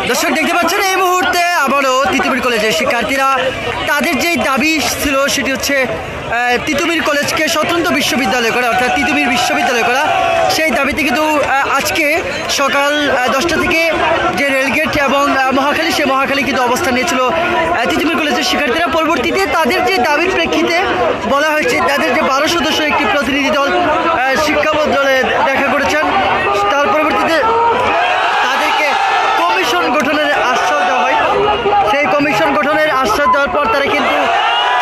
দর্শক দেখতে পাচ্ছেন এই মুহূর্তে আবারও তিতুমির কলেজের শিক্ষার্থীরা তাদের যেই দাবি ছিল সেটি হচ্ছে তিতুমির কলেজকে স্বতন্ত্র বিশ্ববিদ্যালয় করা, অর্থাৎ তিতুমির বিশ্ববিদ্যালয় করা। সেই দাবিতে কিন্তু আজকে সকাল 10টা থেকে যে রেলগেট এবং মহাখালী, সে মহাখালী কিন্তু অবস্থান নিয়েছিল তিতুমির কলেজের শিক্ষার্থীরা। পরবর্তীতে তাদের যে দাবির প্রেক্ষিতে বলা হয়েছে তাদের যে 12 সদস্য একটি প্রতিনিধি দল শিক্ষা দলে দেখা করেছেন, তার পরবর্তীতে তাদেরকে কমিশন গঠনের আশ্বাস দেওয়া হয়। সেই কমিশন গঠনের আশ্বাস দেওয়ার পর তারা কিন্তু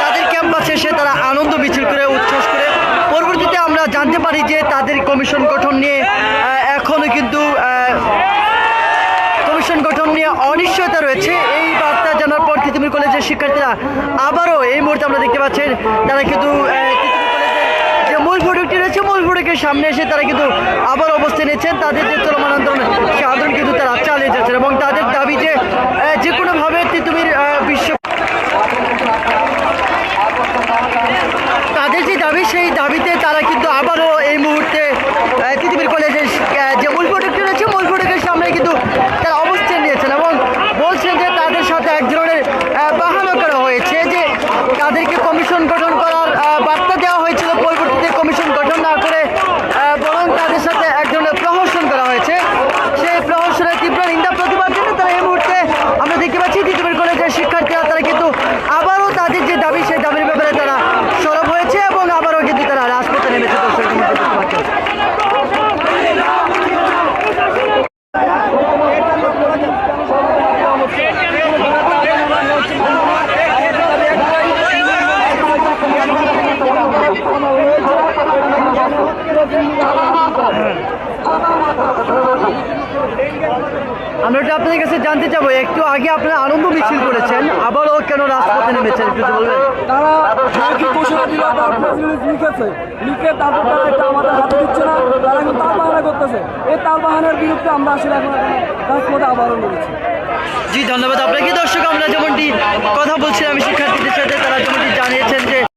তাদের ক্যাম্পাসে এসে তারা আনন্দ মিছিল করে উচ্ছ্বাস করে পরবর্তীতে আমরা জানতে পারি যে তাদের কমিশন গঠন নিয়ে এখনও কিন্তু কমিশন গঠন নিয়ে অনিশ্চয়তা রয়েছে। এই বার্তা জানার পর তিতুমির কলেজের শিক্ষার্থীরা আবারও এই মুহূর্তে আমরা দেখতে পাচ্ছেন তারা কিন্তু যে মূল ফটকটি রয়েছে, মূল ফটকের সামনে এসে তারা কিন্তু আবার অবস্থান নিয়েছেন। তাদের যে চলমান আন্দোলন, সে আন্দোলন কিন্তু তারা চালিয়ে যাচ্ছেন এবং তাদের দাবি যে কোনোভাবে তিতুমির তাদের যে দাবি, সেই দাবিতে তারা কিন্তু আবারও এই মুহূর্তে তিতুমির কলেজের যে মূল ফটকটি রয়েছে, মূল ফটকের সামনে কিন্তু তারা অবস্থান নিয়েছেন এবং বলছেন যে তাদের সাথে এক ধরনের বাহানা করা হয়েছে, যে তাদেরকে কমিশন গঠন করার বার্তা দেওয়া হয়েছিল, পরবর্তীতে কমিশন গঠন না করে বরং তাদের সাথে এক ধরনের প্রহসন করা হয়েছে। সেই প্রহসনের তীব্র নিন্দা প্রতিবাদ জন্য তারা এই মুহূর্তে আমরা দেখতে পাচ্ছি তিতুমির কলেজের শিক্ষার্থীরা তারা কিন্তু আবারও তাদের যে দাবি, সেই দাবির ব্যাপারে তারা সরব হয়েছে এবং আবারও কিন্তু তারা রাজপথে নেমেছে। আমরা এটা আপনাদের কাছে জানতে চাবো, একটু আগে আপনারা আনন্দ মিছিল করেছেন, আবারও কেন রাজপথে নেমেছেন একটু বলবেন? তারা কি ঘোষণা দিল, লিখেছে, লিখে তারপর তারা এটা আমাদের হাতে দিচ্ছে না, তারা কিন্তু তার বাহানা করতেছে। এই তার বাহানার বিরুদ্ধে আমরা আসলে এখন রাজপথে আবারও নেমেছি। জি ধন্যবাদ আপনাকে। দর্শক, আমরা যেমনটি কথা বলছিলাম শিক্ষার্থীদের সাথে, তারা যেমনটি জানিয়েছেন যে